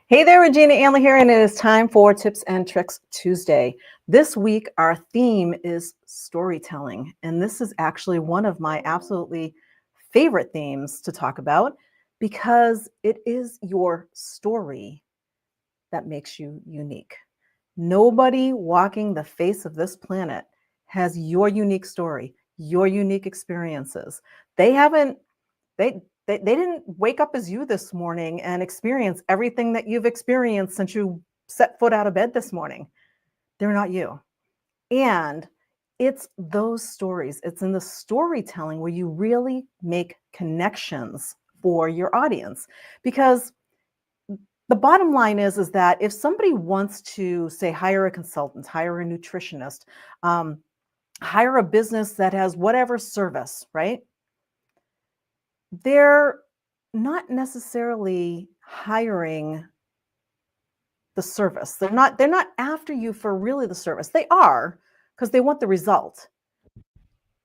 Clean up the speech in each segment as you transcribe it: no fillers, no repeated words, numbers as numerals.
Hey there, Regina Anley here, and it is time for Tips and Tricks Tuesday. This week, our theme is storytelling, and this is actually one of my absolutely favorite themes to talk about because it is your story that makes you unique. Nobody walking the face of this planet has your unique story, your unique experiences. They haven't they didn't wake up as you this morning and experience everything that you've experienced since you set foot out of bed this morning. They're not you. And it's those stories, it's in the storytelling where you really make connections for your audience. Because the bottom line is that if somebody wants to, say, hire a consultant, hire a nutritionist, um, hire a business that has whatever service, right? They're not necessarily hiring the service. They're not after you for really the service. They are because they want the result.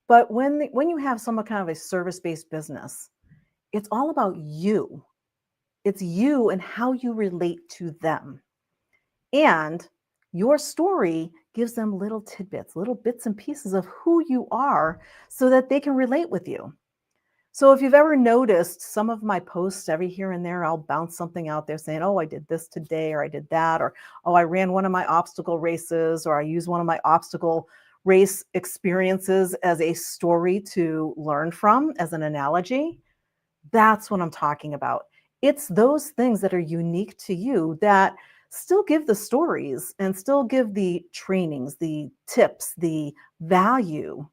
But when you have some kind of a service-based business, it's all about you. It's you and how you relate to them. And your story gives them little tidbits, little bits and pieces of who you are so that they can relate with you. So if you've ever noticed some of my posts every here and there, I'll bounce something out there saying, oh, I did this today, or I did that, or oh, I ran one of my obstacle races, or I used one of my obstacle race experiences as a story to learn from, as an analogy. That's what I'm talking about. It's those things that are unique to you that still give the stories and still give the trainings, the tips, the value,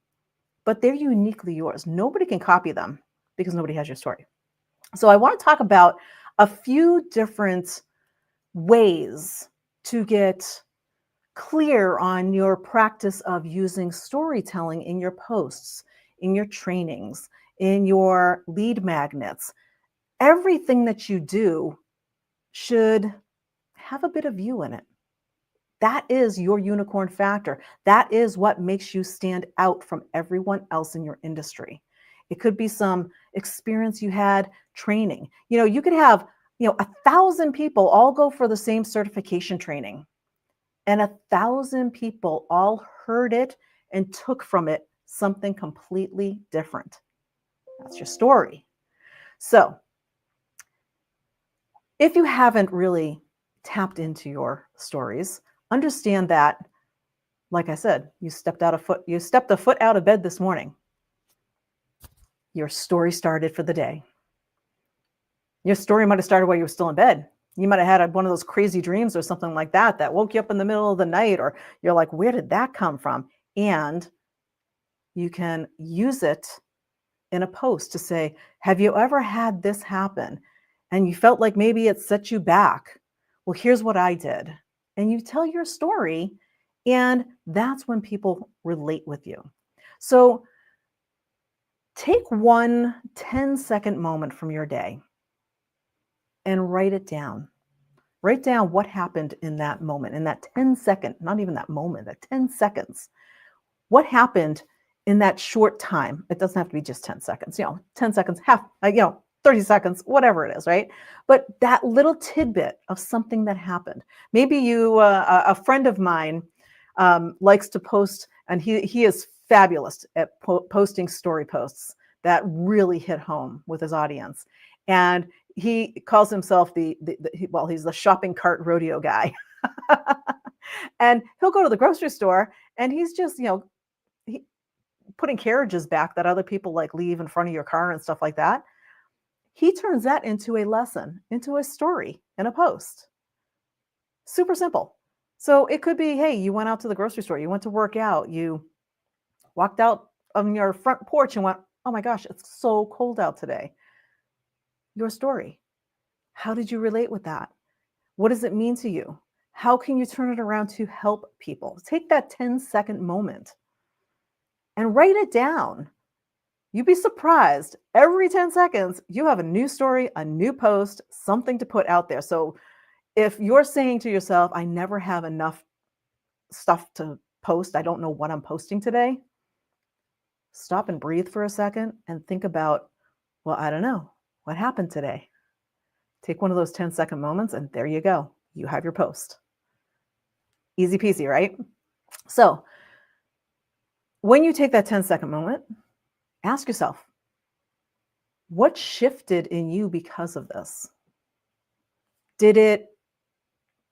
but they're uniquely yours. Nobody can copy them because nobody has your story. So I want to talk about a few different ways to get clear on your practice of using storytelling in your posts, in your trainings, in your lead magnets. Everything that you do should have a bit of you in it. That is your unicorn factor. That is what makes you stand out from everyone else in your industry. It could be some experience you had training. You could have, 1,000 people all go for the same certification training, and 1,000 people all heard it and took from it something completely different. That's your story. So if you haven't really tapped into your stories, understand that, like I said, you stepped a foot out of bed this morning. Your story started for the day. Your story might have started while you were still in bed. You might have had one of those crazy dreams or something like that woke you up in the middle of the night, or you're like, where did that come from? And you can use it in a post to say, have you ever had this happen? And you felt like maybe it set you back. Well, here's what I did. And you tell your story, and that's when people relate with you. So take one 10-second moment from your day and write it down. Write down what happened in that moment, in that 10-second, not even that moment, that 10 seconds. What happened in that short time? It doesn't have to be just 10 seconds, 10 seconds, 30 seconds, whatever it is, right? But that little tidbit of something that happened. Maybe a friend of mine likes to post, and he is fabulous at posting story posts that really hit home with his audience. And he calls himself he's the shopping cart rodeo guy. And he'll go to the grocery store and he's just, putting carriages back that other people like leave in front of your car and stuff like that. He turns that into a lesson, into a story in a post. Super simple. So it could be, hey, you went out to the grocery store, you went to work out, you walked out on your front porch and went, oh my gosh, it's so cold out today. Your story. How did you relate with that? What does it mean to you? How can you turn it around to help people? Take that 10-second moment and write it down. You'd be surprised. Every 10 seconds, you have a new story, a new post, something to put out there. So if you're saying to yourself, I never have enough stuff to post, I don't know what I'm posting today, stop and breathe for a second and think about, well, I don't know. What happened today? Take one of those 10-second moments, and there you go. You have your post. Easy peasy, right? So when you take that 10-second moment, ask yourself, what shifted in you because of this? Did it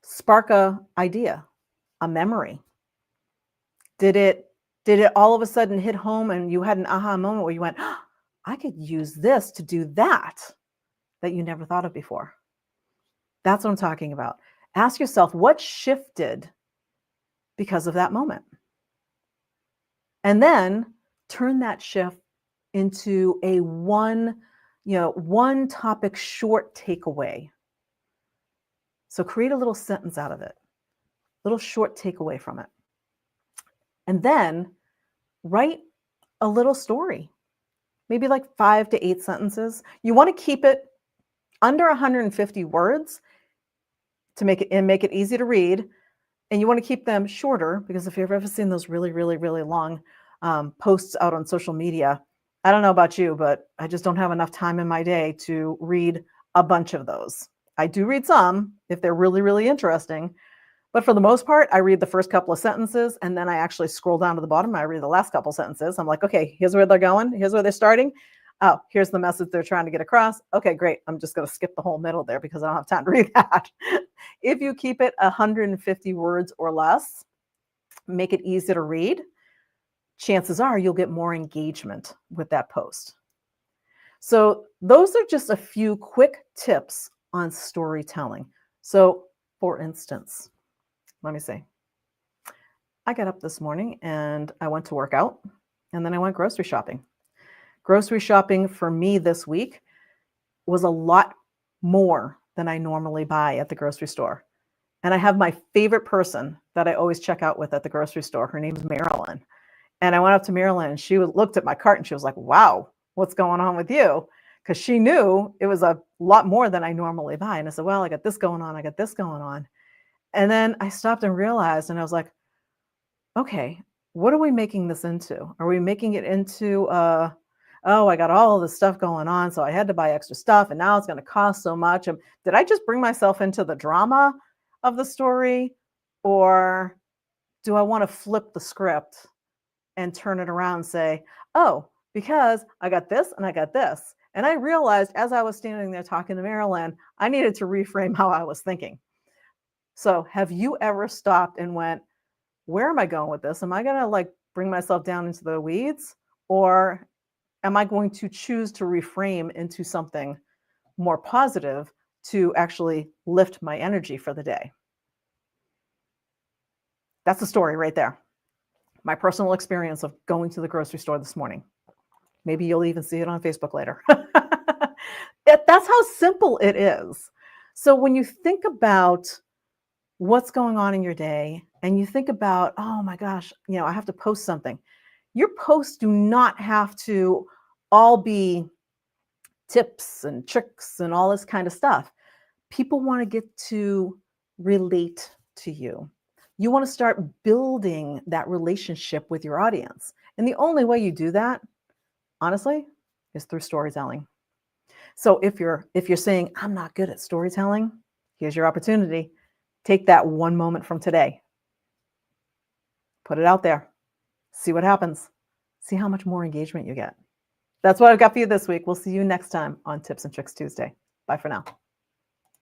spark an idea, a memory? Did it all of a sudden hit home and you had an aha moment where you went, oh, I could use this to do that you never thought of before? That's what I'm talking about. Ask yourself, what shifted because of that moment? And then turn that shift into a one topic short takeaway. So create a little sentence out of it, little short takeaway from it. And then write a little story, maybe like 5 to 8 sentences. You want to keep it under 150 words to make it easy to read. And you want to keep them shorter, because if you've ever seen those really, really, really long posts out on social media, I don't know about you, but I just don't have enough time in my day to read a bunch of those. I do read some if they're really, really interesting. But for the most part, I read the first couple of sentences, and then I actually scroll down to the bottom. I read the last couple sentences. I'm like, okay, here's where they're going. Here's where they're starting. Oh, here's the message they're trying to get across. Okay, great. I'm just going to skip the whole middle there because I don't have time to read that. If you keep it 150 words or less, make it easy to read, chances are you'll get more engagement with that post. So those are just a few quick tips on storytelling. So for instance, let me see. I got up this morning and I went to work out, and then I went grocery shopping. Grocery shopping for me this week was a lot more than I normally buy at the grocery store. And I have my favorite person that I always check out with at the grocery store. Her name is Marilyn. And I went up to Marilyn and she looked at my cart and she was like, wow, what's going on with you? Because she knew it was a lot more than I normally buy. And I said, well, I got this going on. I got this going on. And then I stopped and realized, and I was like, okay, what are we making this into? Are we making it into, oh, I got all this stuff going on, so I had to buy extra stuff, and now it's going to cost so much. And did I just bring myself into the drama of the story? Or do I want to flip the script and turn it around and say, oh, because I got this and I got this. And I realized as I was standing there talking to Marilyn, I needed to reframe how I was thinking. So have you ever stopped and went, where am I going with this? Am I going to bring myself down into the weeds? Or am I going to choose to reframe into something more positive to actually lift my energy for the day? That's the story right there. My personal experience of going to the grocery store this morning. Maybe you'll even see it on Facebook later. That's how simple it is. So when you think about what's going on in your day and you think about, oh my gosh, I have to post something. Your posts do not have to all be tips and tricks and all this kind of stuff. People want to get to relate to you. You want to start building that relationship with your audience. And the only way you do that, honestly, is through storytelling. So if you're saying, I'm not good at storytelling, here's your opportunity. Take that one moment from today. Put it out there. See what happens. See how much more engagement you get. That's what I've got for you this week. We'll see you next time on Tips and Tricks Tuesday. Bye for now.